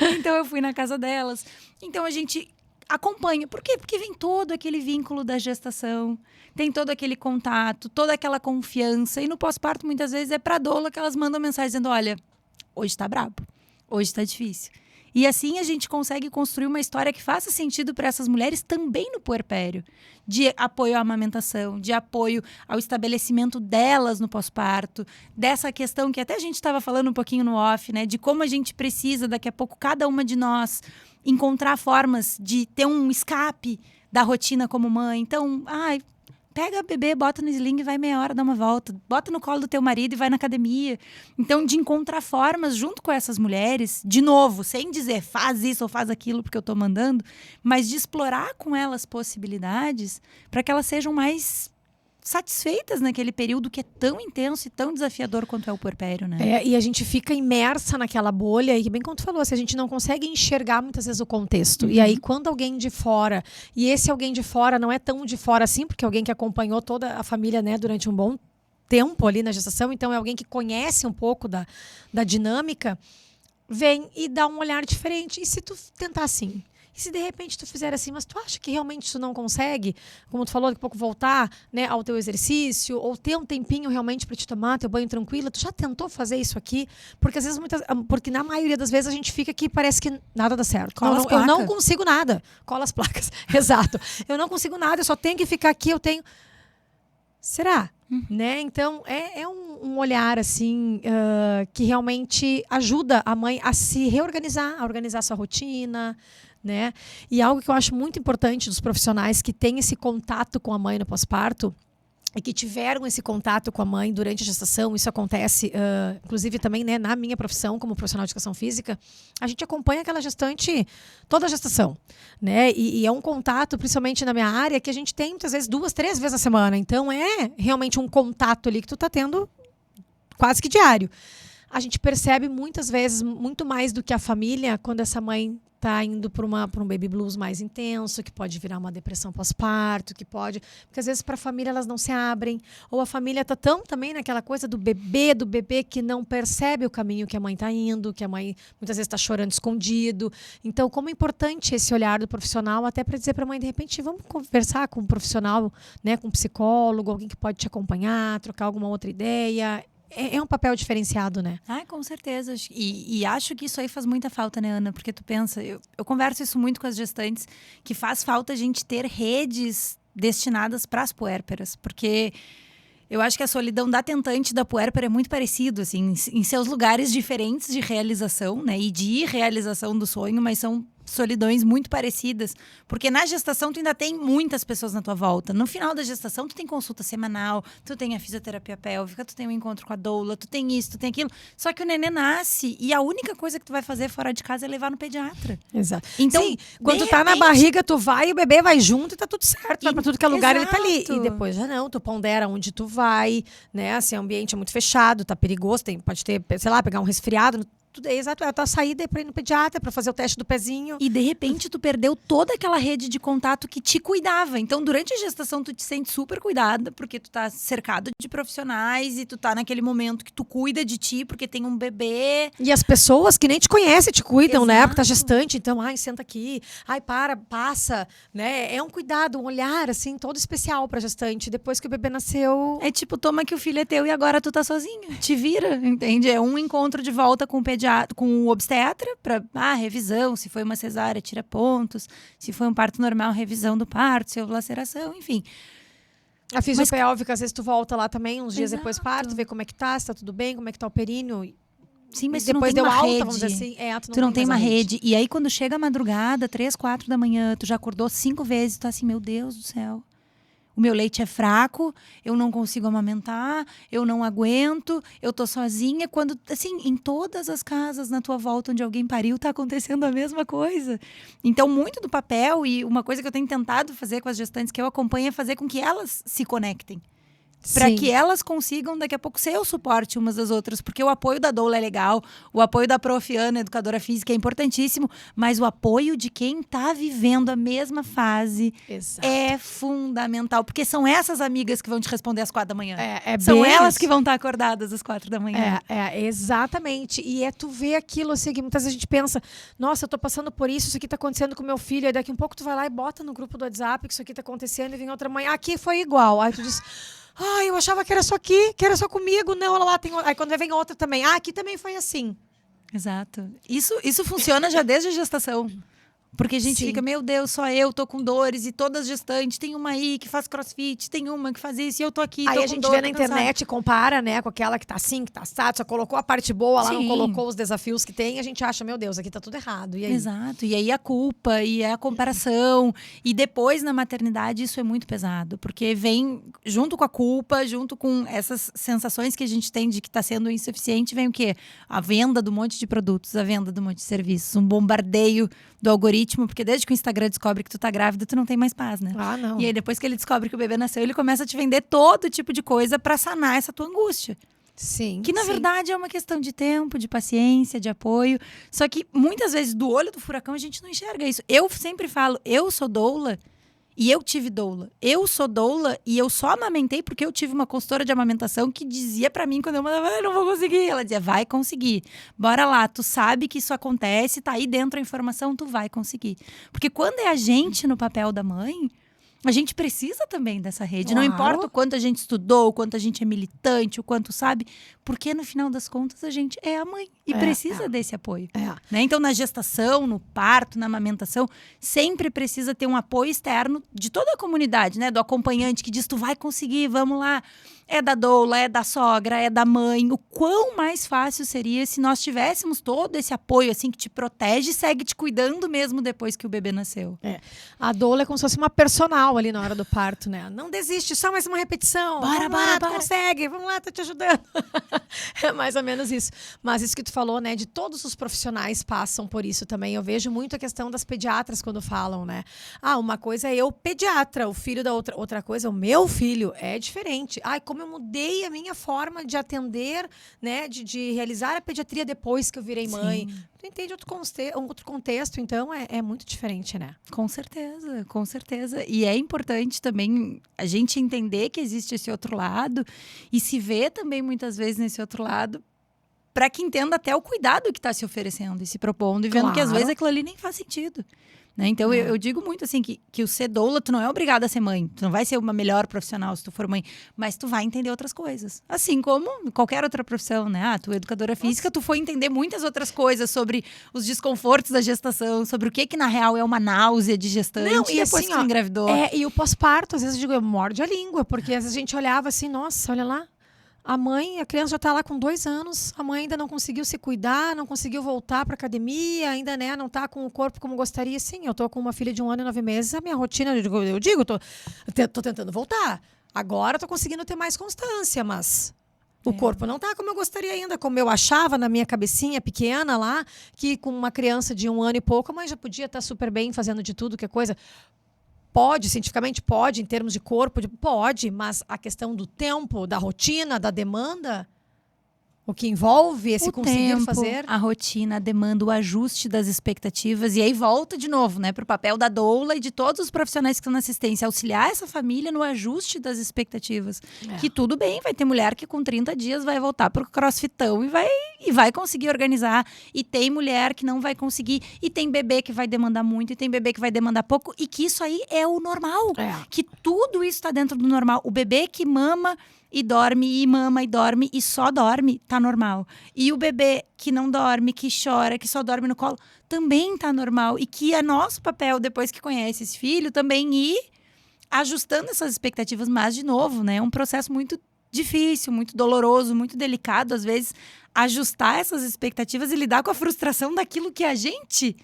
Speaker 2: Então eu fui na casa delas. Então a gente acompanha. Por quê? Porque vem todo aquele vínculo da gestação, tem todo aquele contato, toda aquela confiança. E no pós-parto, muitas vezes, é pra doula que elas mandam mensagem dizendo: olha, hoje tá brabo, hoje tá difícil. E assim a gente consegue construir uma história que faça sentido para essas mulheres também no puerpério. De apoio à amamentação, de apoio ao estabelecimento delas no pós-parto, dessa questão que até a gente estava falando um pouquinho no off, né? De como a gente precisa, daqui a pouco, cada uma de nós, encontrar formas de ter um escape da rotina como mãe. Então, pega a bebê, bota no sling e vai meia hora dar uma volta. Bota no colo do teu marido e vai na academia. Então, de encontrar formas junto com essas mulheres, de novo, sem dizer faz isso ou faz aquilo porque eu tô mandando, mas de explorar com elas possibilidades para que elas sejam mais satisfeitas naquele período que é tão intenso e tão desafiador quanto é o puerpério, né?
Speaker 1: E a gente fica imersa naquela bolha e, bem como tu falou, assim, a gente não consegue enxergar muitas vezes o contexto. E aí, quando alguém de fora, e esse alguém de fora não é tão de fora assim, porque é alguém que acompanhou toda a família, né, durante um bom tempo ali na gestação, então é alguém que conhece um pouco da dinâmica, vem e dá um olhar diferente. E se tu tentar assim? E se de repente tu fizer assim, mas tu acha que realmente tu não consegue, como tu falou, daqui a pouco voltar, né, ao teu exercício, ou ter um tempinho realmente para te tomar teu banho tranquila? Tu já tentou fazer isso aqui? Porque às vezes, porque na maioria das vezes a gente fica aqui e parece que nada dá certo. Eu não consigo nada. Cola as placas. Exato. Eu não consigo nada, eu só tenho que ficar aqui, eu tenho... Será? Né? Então, é um olhar assim que realmente ajuda a mãe a se reorganizar, a organizar sua rotina, né? E algo que eu acho muito importante dos profissionais que têm esse contato com a mãe no pós-parto e que tiveram esse contato com a mãe durante a gestação, isso acontece, inclusive também, né, na minha profissão como profissional de educação física, a gente acompanha aquela gestante toda a gestação, né? E é um contato, principalmente na minha área, que a gente tem muitas vezes 2, 3 vezes na semana. Então é realmente um contato ali que tu tá tendo quase que diário. A gente percebe muitas vezes muito mais do que a família quando essa mãe tá indo para um baby blues mais intenso, que pode virar uma depressão pós-parto, que pode... Porque às vezes para a família elas não se abrem, ou a família tá tão também naquela coisa do bebê que não percebe o caminho que a mãe tá indo, que a mãe muitas vezes está chorando escondido. Então, como é importante esse olhar do profissional, até para dizer para a mãe, de repente, vamos conversar com um profissional, né, com um psicólogo, alguém que pode te acompanhar, trocar alguma outra ideia. É um papel diferenciado, né?
Speaker 2: Com certeza. E acho que isso aí faz muita falta, né, Ana? Porque tu pensa, eu converso isso muito com as gestantes, que faz falta a gente ter redes destinadas para as puérperas. Porque eu acho que a solidão da tentante e da puérpera é muito parecido, assim, em seus lugares diferentes de realização, né? E de realização do sonho, mas são solidões muito parecidas, porque na gestação tu ainda tem muitas pessoas na tua volta. No final da gestação tu tem consulta semanal, tu tem a fisioterapia pélvica, tu tem um encontro com a doula, tu tem isso, tu tem aquilo. Só que o nenê nasce e a única coisa que tu vai fazer fora de casa é levar no pediatra.
Speaker 1: Exato.
Speaker 2: Então,
Speaker 1: sim, quando tu tá na barriga, tu vai e o bebê vai junto e tá tudo certo. Vai pra tudo que é lugar, ele tá ali. E depois já não, tu pondera onde tu vai, né? Assim, o ambiente é muito fechado, tá perigoso, pode ter, sei lá, pegar um resfriado. Tudo é exato, é a tua saída para ir no pediatra, para fazer o teste do pezinho.
Speaker 2: E de repente tu perdeu toda aquela rede de contato que te cuidava. Então durante a gestação tu te sente super cuidada, porque tu tá cercado de profissionais e tu tá naquele momento que tu cuida de ti, porque tem um bebê.
Speaker 1: E as pessoas que nem te conhecem te cuidam,
Speaker 2: Exato.
Speaker 1: né? Porque tá gestante, então, senta aqui, passa, né? É um cuidado, um olhar, assim, todo especial pra gestante. Depois que o bebê nasceu...
Speaker 2: É tipo, toma que o filho é teu e agora tu tá sozinha. Te vira, entende? É um encontro de volta com o pediatra, com o obstetra, pra revisão, se foi uma cesárea, tira pontos, se foi um parto normal, revisão do parto, se houve laceração, enfim.
Speaker 1: A fisiopélvica, às vezes tu volta lá também, uns dias
Speaker 2: Exato.
Speaker 1: depois do parto, ver como é que tá, se tá tudo bem, como é que tá o períneo.
Speaker 2: Sim, mas
Speaker 1: E
Speaker 2: tu não
Speaker 1: depois
Speaker 2: tem
Speaker 1: deu
Speaker 2: uma
Speaker 1: alta,
Speaker 2: rede.
Speaker 1: vamos dizer assim.
Speaker 2: Tu não tem
Speaker 1: mais
Speaker 2: uma
Speaker 1: a
Speaker 2: rede. E aí, quando chega a madrugada, 3, 4 da manhã, tu já acordou 5 vezes, tu tá assim, meu Deus do céu. O meu leite é fraco, eu não consigo amamentar, eu não aguento, eu tô sozinha. Quando, assim, em todas as casas na tua volta onde alguém pariu, tá acontecendo a mesma coisa. Então, muito do papel, e uma coisa que eu tenho tentado fazer com as gestantes que eu acompanho é fazer com que elas se conectem. Para
Speaker 1: Sim.
Speaker 2: que elas consigam, daqui a pouco, ser o suporte umas das outras. Porque o apoio da doula é legal, o apoio da Prof. Ana, educadora física, é importantíssimo. Mas o apoio de quem está vivendo a mesma fase
Speaker 1: Exato.
Speaker 2: é fundamental. Porque são essas amigas que vão te responder às 4 da manhã.
Speaker 1: bem
Speaker 2: São elas
Speaker 1: isso.
Speaker 2: que vão estar acordadas às 4 da manhã.
Speaker 1: Exatamente. E tu vê aquilo assim, que muitas vezes a gente pensa, nossa, eu tô passando por isso aqui tá acontecendo com meu filho, aí daqui um pouco tu vai lá e bota no grupo do WhatsApp que isso aqui tá acontecendo, e vem outra mãe, aqui foi igual. Aí tu diz, eu achava que era só aqui, que era só comigo. Não, olha lá, tem. Aí quando vem outra também, aqui também foi assim.
Speaker 2: Exato. Isso funciona já desde a gestação. Porque a gente
Speaker 1: Sim.
Speaker 2: fica, meu Deus, só eu tô com dores e todas as gestantes. Tem uma aí que faz crossfit, tem uma que faz isso e eu tô aqui,
Speaker 1: Aí
Speaker 2: tô
Speaker 1: a
Speaker 2: com
Speaker 1: gente
Speaker 2: dor,
Speaker 1: vê
Speaker 2: tô
Speaker 1: na
Speaker 2: cansada.
Speaker 1: internet e compara, né, com aquela que tá assim, que tá assado, só colocou a parte boa lá, não
Speaker 2: Sim.
Speaker 1: colocou os desafios que tem, a gente acha, meu Deus, aqui tá tudo errado. E aí?
Speaker 2: Exato. E aí a culpa, e a comparação. E depois, na maternidade, isso é muito pesado. Porque vem, junto com a culpa, junto com essas sensações que a gente tem de que tá sendo insuficiente, vem o quê? A venda do monte de produtos, a venda do monte de serviços. Um bombardeio do algoritmo. Porque desde que o Instagram descobre que tu tá grávida, tu não tem mais paz, né?
Speaker 1: Ah, não.
Speaker 2: E aí, depois que ele descobre que o bebê nasceu, ele começa a te vender todo tipo de coisa pra sanar essa tua angústia.
Speaker 1: Sim.
Speaker 2: Que, na
Speaker 1: sim.
Speaker 2: verdade, é uma questão de tempo, de paciência, de apoio. Só que, muitas vezes, do olho do furacão, a gente não enxerga isso. Eu sempre falo, eu sou doula e eu tive doula. Eu sou doula e eu só amamentei porque eu tive uma consultora de amamentação que dizia pra mim, quando eu mandava, não vou conseguir. Ela dizia, vai conseguir. Bora lá, tu sabe que isso acontece, tá aí dentro a informação, tu vai conseguir. Porque quando é a gente no papel da mãe, a gente precisa também dessa rede. Não
Speaker 1: Claro.
Speaker 2: importa o quanto a gente estudou, o quanto a gente é militante, o quanto sabe, porque no final das contas a gente é a mãe e precisa desse apoio. Né? Então, na gestação, no parto, na amamentação, sempre precisa ter um apoio externo de toda a comunidade, né? Do acompanhante que diz, tu vai conseguir, vamos lá. É da doula, é da sogra, é da mãe. O quão mais fácil seria se nós tivéssemos todo esse apoio, assim, que te protege e segue te cuidando mesmo depois que o bebê nasceu.
Speaker 1: A doula é como se fosse uma personal ali na hora do parto, né? Não desiste, só mais uma repetição.
Speaker 2: Bora,
Speaker 1: Vamos lá,
Speaker 2: bora.
Speaker 1: tu consegue. Vamos lá, tô te ajudando. É mais ou menos isso. Mas isso que tu falou, né? De todos os profissionais passam por isso também. Eu vejo muito a questão das pediatras quando falam, né? Uma coisa é eu, pediatra, o filho da outra coisa, o meu filho é diferente. Como eu mudei a minha forma de atender, né? De realizar a pediatria depois que eu virei mãe.
Speaker 2: Sim.
Speaker 1: Tu entende outro contexto, então é muito diferente, né?
Speaker 2: Com certeza, com certeza. E é importante também a gente entender que existe esse outro lado e se ver também muitas vezes nesse outro lado para que entenda até o cuidado que está se oferecendo e se propondo e vendo que às vezes aquilo ali nem faz sentido. Né? Então, eu digo muito assim que o ser doula, tu não é obrigada a ser mãe. Tu não vai ser uma melhor profissional se tu for mãe. Mas tu vai entender outras coisas. Assim como qualquer outra profissão, né? Tu é educadora física, tu foi entender muitas outras coisas sobre os desconfortos da gestação, sobre o que na real é uma náusea de gestante.
Speaker 1: Não,
Speaker 2: e depois
Speaker 1: assim,
Speaker 2: que tu engravidou.
Speaker 1: E o pós-parto, às vezes eu digo, eu morde a língua, porque às vezes a gente olhava assim, nossa, olha lá. A criança já está lá com 2 anos, a mãe ainda não conseguiu se cuidar, não conseguiu voltar para academia, ainda, né, não está com o corpo como gostaria. Sim, eu estou com uma filha de 1 ano e 9 meses, a minha rotina, eu digo, tô tentando voltar. Agora estou conseguindo ter mais constância, mas o corpo não está como eu gostaria ainda, como eu achava na minha cabecinha pequena lá, que com uma criança de 1 ano e pouco, a mãe já podia estar super bem, fazendo de tudo que é coisa. Pode, cientificamente pode, em termos de corpo, pode, mas a questão do tempo, da rotina, da demanda, o que envolve esse conseguir fazer.
Speaker 2: A rotina, a demanda, o ajuste das expectativas. E aí volta de novo, né, para o papel da doula e de todos os profissionais que estão na assistência, auxiliar essa família no ajuste das expectativas. Que tudo bem, vai ter mulher que com 30 dias vai voltar pro crossfitão e vai conseguir organizar. E tem mulher que não vai conseguir. E tem bebê que vai demandar muito, e tem bebê que vai demandar pouco. E que isso aí é o normal. Que tudo isso está dentro do normal. O bebê que mama e dorme, e mama, e dorme, e só dorme, tá normal. E o bebê que não dorme, que chora, que só dorme no colo, também tá normal. E que é nosso papel, depois que conhece esse filho, também ir ajustando essas expectativas. Mas, de novo, né, é um processo muito difícil, muito doloroso, muito delicado, às vezes, ajustar essas expectativas e lidar com a frustração daquilo que a gente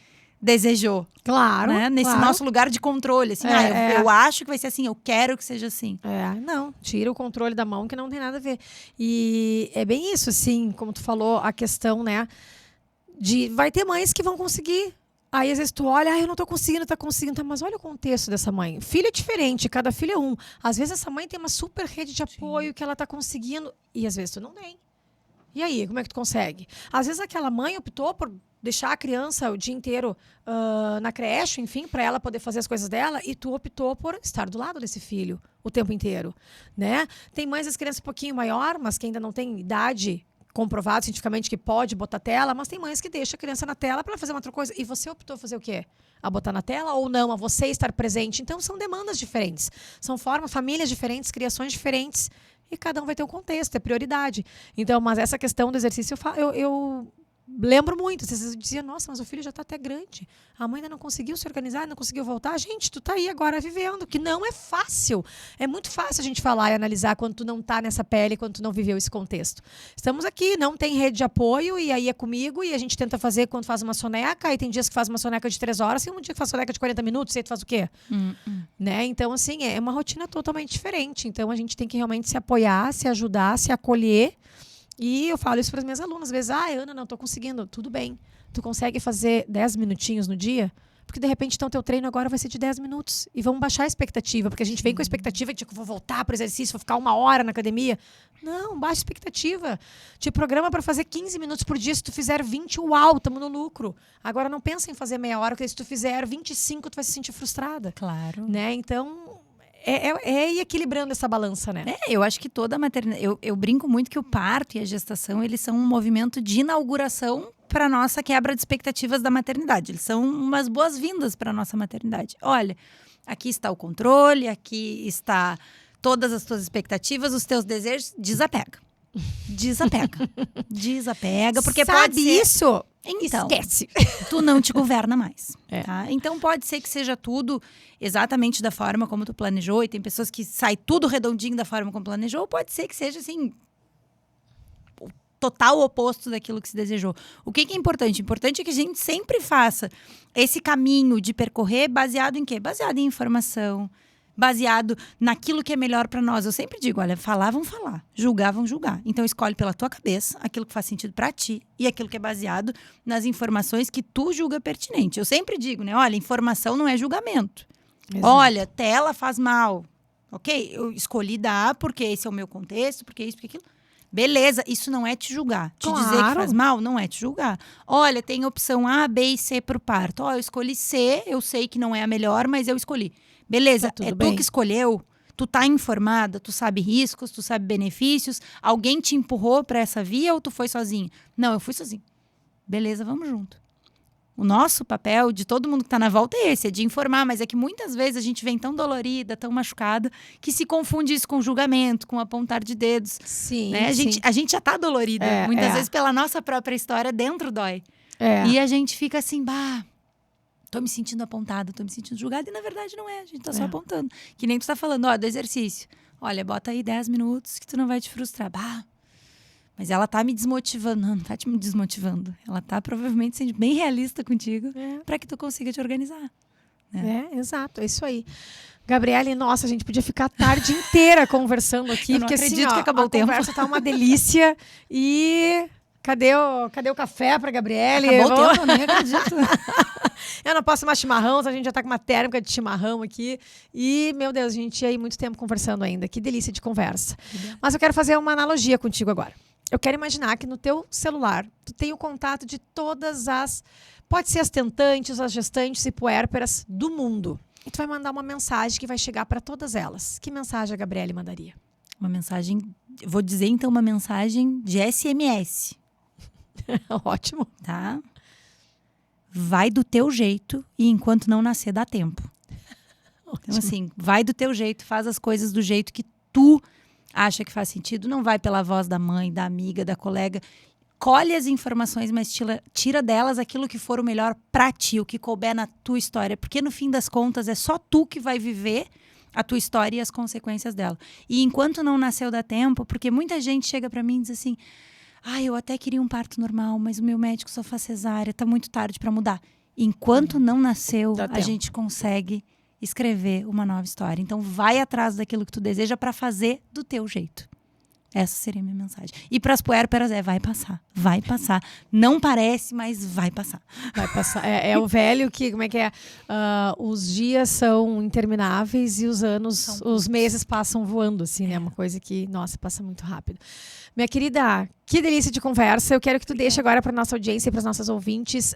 Speaker 2: desejou.
Speaker 1: Claro,
Speaker 2: né? Nesse
Speaker 1: claro.
Speaker 2: nosso lugar de controle. Assim, eu acho que vai ser assim, eu quero que seja assim.
Speaker 1: Não, tira o controle da mão que não tem nada a ver. E é bem isso, assim, como tu falou, a questão, né, de vai ter mães que vão conseguir. Aí, às vezes, tu olha, eu não tô conseguindo, tá, mas olha o contexto dessa mãe. Filho é diferente, cada filho é um. Às vezes, essa mãe tem uma super rede de apoio que ela tá conseguindo, e às vezes tu não tem. E aí, como é que tu consegue? Às vezes, aquela mãe optou por deixar a criança o dia inteiro na creche, enfim, para ela poder fazer as coisas dela, e tu optou por estar do lado desse filho o tempo inteiro, né? Tem mães das crianças um pouquinho maior, mas que ainda não tem idade comprovado cientificamente que pode botar tela, mas tem mães que deixam a criança na tela para fazer uma outra coisa. E você optou fazer o quê? A botar na tela ou não? A você estar presente? Então, são demandas diferentes. São formas, famílias diferentes, criações diferentes. E cada um vai ter um contexto, é prioridade. Então, mas essa questão do exercício, eu lembro muito. Vocês diziam, nossa, mas o filho já está até grande. A mãe ainda não conseguiu se organizar, não conseguiu voltar. Gente, tu tá aí agora vivendo, que não é fácil. É muito fácil a gente falar e analisar quando tu não tá nessa pele, quando tu não viveu esse contexto. Estamos aqui, não tem rede de apoio, e aí é comigo, e a gente tenta fazer quando faz uma soneca, e tem dias que faz uma soneca de 3 horas, e um dia que faz soneca de 40 minutos, e aí tu faz o quê? Né? Então, assim, é uma rotina totalmente diferente. Então, a gente tem que realmente se apoiar, se ajudar, se acolher. E eu falo isso para as minhas alunas. Às vezes, Ana, não estou conseguindo. Tudo bem. Tu consegue fazer 10 minutinhos no dia? Porque, de repente, então, teu treino agora vai ser de 10 minutos. E vamos baixar a expectativa. Porque a gente vem com a expectativa de que eu vou voltar para o exercício, vou ficar 1 hora na academia. Não, baixa a expectativa. Te programa para fazer 15 minutos por dia. Se tu fizer 20, uau, estamos no lucro. Agora, não pensa em fazer meia hora, porque se tu fizer 25, tu vai se sentir frustrada.
Speaker 2: Claro.
Speaker 1: Né? Então, é ir equilibrando essa balança, né?
Speaker 2: Eu acho que toda a maternidade... Eu brinco muito que o parto e a gestação, eles são um movimento de inauguração para a nossa quebra de expectativas da maternidade. Eles são umas boas-vindas para a nossa maternidade. Olha, aqui está o controle, aqui está todas as tuas expectativas, os teus desejos. Desapega. Desapega, porque
Speaker 1: sabe
Speaker 2: pode ser...
Speaker 1: isso?
Speaker 2: Então,
Speaker 1: esquece.
Speaker 2: Tu não te governa mais.
Speaker 1: É.
Speaker 2: Tá? Então, pode ser que seja tudo exatamente da forma como tu planejou. E tem pessoas que sai tudo redondinho da forma como planejou. Ou pode ser que seja, assim, o total oposto daquilo que se desejou. O que é importante? Importante é que a gente sempre faça esse caminho de percorrer baseado em quê? Baseado em informação, baseado naquilo que é melhor para nós. Eu sempre digo, olha, falar, vão falar. Julgar, vão julgar. Então, escolhe pela tua cabeça aquilo que faz sentido para ti e aquilo que é baseado nas informações que tu julga pertinente. Eu sempre digo, né? Olha, informação não é julgamento. Exato. Olha, tela faz mal. Ok? Eu escolhi dar porque esse é o meu contexto, porque isso, porque aquilo. Beleza, isso não é te julgar. Te dizer que faz mal, não é te julgar. Olha, tem opção A, B e C pro parto. Eu escolhi C, eu sei que não é a melhor, mas eu escolhi. Beleza,
Speaker 1: tá
Speaker 2: é
Speaker 1: bem.
Speaker 2: tu que escolheu, tu tá informada, tu sabe riscos, tu sabe benefícios, alguém te empurrou para essa via ou tu foi sozinho? Não, eu fui sozinho. Beleza, vamos junto. O nosso papel de todo mundo que tá na volta é esse, é de informar, mas é que muitas vezes a gente vem tão dolorida, tão machucada, que se confunde isso com julgamento, com apontar de dedos.
Speaker 1: Sim,
Speaker 2: né? A gente já tá dolorida, muitas vezes pela nossa própria história, dentro dói. E a gente fica assim, tô me sentindo apontada, tô me sentindo julgada. E na verdade não é, a gente tá só apontando. Que nem tu tá falando, do exercício. Olha, bota aí 10 minutos que tu não vai te frustrar. Mas ela tá me desmotivando. Não tá te desmotivando. Ela tá provavelmente sendo bem realista contigo para que tu consiga te organizar. Né?
Speaker 1: Exato, é isso aí. Gabriele, nossa, a gente podia ficar a tarde inteira conversando aqui.
Speaker 2: Eu não
Speaker 1: porque
Speaker 2: acredito
Speaker 1: assim,
Speaker 2: que acabou o tempo.
Speaker 1: A conversa tá uma delícia. E... Cadê o café pra Gabriele?
Speaker 2: Acabou o tempo, eu nem acredito.
Speaker 1: Eu não posso mais chimarrão, a gente já tá com uma térmica de chimarrão aqui. E, meu Deus, a gente ia aí muito tempo conversando ainda. Que delícia de conversa. Mas eu quero fazer uma analogia contigo agora. Eu quero imaginar que no teu celular, tu tem o contato de todas as... Pode ser as tentantes, as gestantes e puérperas do mundo. E tu vai mandar uma mensagem que vai chegar para todas elas. Que mensagem a Gabriele mandaria?
Speaker 2: Uma mensagem... Vou dizer, então, uma mensagem de SMS.
Speaker 1: Ótimo.
Speaker 2: Tá? Vai do teu jeito e enquanto não nascer, dá tempo.
Speaker 1: Ótimo.
Speaker 2: Então, assim, vai do teu jeito, faz as coisas do jeito que tu acha que faz sentido. Não vai pela voz da mãe, da amiga, da colega. Colhe as informações, mas tira delas aquilo que for o melhor pra ti, o que couber na tua história. Porque, no fim das contas, é só tu que vai viver a tua história e as consequências dela. E enquanto não nasceu, dá tempo, porque muita gente chega para mim e diz assim, eu até queria um parto normal, mas o meu médico só faz cesárea, tá muito tarde para mudar. Enquanto não nasceu, a gente consegue escrever uma nova história. Então vai atrás daquilo que tu deseja para fazer do teu jeito. Essa seria a minha mensagem. E para as puérperas vai passar. Vai passar. Não parece, mas vai passar.
Speaker 1: Vai passar. É o velho que, como é que é? Os dias são intermináveis e os anos, os meses passam voando, assim, né? Uma coisa que, nossa, passa muito rápido. Minha querida, que delícia de conversa. Eu quero que tu deixe agora para nossa audiência e para os nossos ouvintes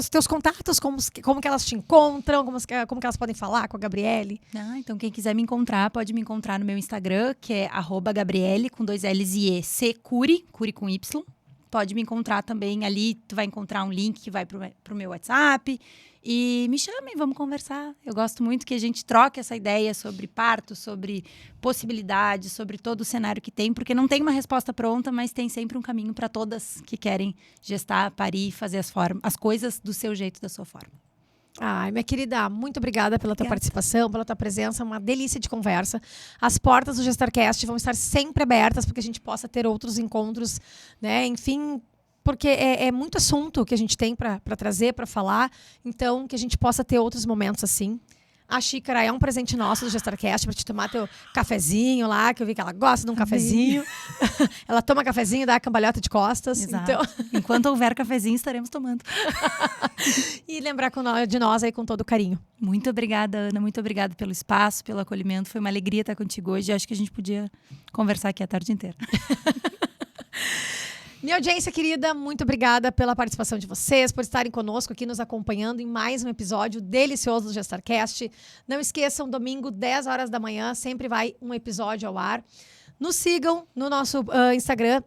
Speaker 1: teus contatos, como que elas te encontram, como que elas podem falar com a Gabriele.
Speaker 2: Então quem quiser me encontrar, pode me encontrar no meu Instagram, que é @Gabriele, com 2 L's e E, C, Curi com Y. Pode me encontrar também ali, tu vai encontrar um link que vai pro meu WhatsApp. E me chamem, vamos conversar. Eu gosto muito que a gente troque essa ideia sobre parto, sobre possibilidades, sobre todo o cenário que tem, porque não tem uma resposta pronta, mas tem sempre um caminho para todas que querem gestar, parir, fazer as coisas do seu jeito, da sua forma.
Speaker 1: Ai, minha querida, muito obrigada pela tua participação, pela tua presença, uma delícia de conversa. As portas do GestarCast vão estar sempre abertas para que a gente possa ter outros encontros, né? Enfim, porque é muito assunto que a gente tem para trazer, para falar, então que a gente possa ter outros momentos assim. A xícara é um presente nosso do GestarCast para te tomar teu cafezinho lá, que eu vi que ela gosta de um cafezinho. Ela toma cafezinho, dá a cambalhota de costas.
Speaker 2: Exato.
Speaker 1: Então...
Speaker 2: Enquanto houver cafezinho, estaremos tomando.
Speaker 1: E lembrar de nós aí com todo carinho.
Speaker 2: Muito obrigada, Ana. Muito obrigada pelo espaço, pelo acolhimento. Foi uma alegria estar contigo hoje. Acho que a gente podia conversar aqui a tarde inteira.
Speaker 1: Minha audiência querida, muito obrigada pela participação de vocês, por estarem conosco aqui, nos acompanhando em mais um episódio delicioso do GestarCast. Não esqueçam, domingo, 10 horas da manhã, sempre vai um episódio ao ar. Nos sigam no nosso Instagram,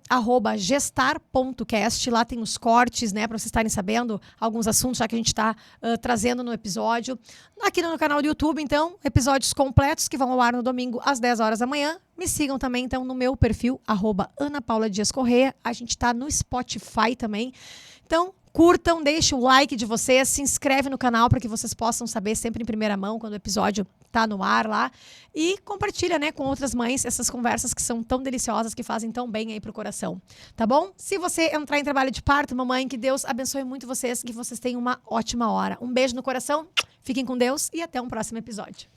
Speaker 1: @gestar.cast. Lá tem os cortes, né, para vocês estarem sabendo alguns assuntos já que a gente está trazendo no episódio. Aqui no canal do YouTube, então, episódios completos que vão ao ar no domingo às 10 horas da manhã. Me sigam também, então, no meu perfil, @AnaPaulaDiasCorreia. A gente está no Spotify também. Então, curtam, deixem o like de vocês, se inscreve no canal para que vocês possam saber sempre em primeira mão quando o episódio tá no ar lá. E compartilha, né, com outras mães essas conversas que são tão deliciosas, que fazem tão bem aí pro coração. Tá bom? Se você entrar em trabalho de parto, mamãe, que Deus abençoe muito vocês, que vocês tenham uma ótima hora. Um beijo no coração, fiquem com Deus e até um próximo episódio.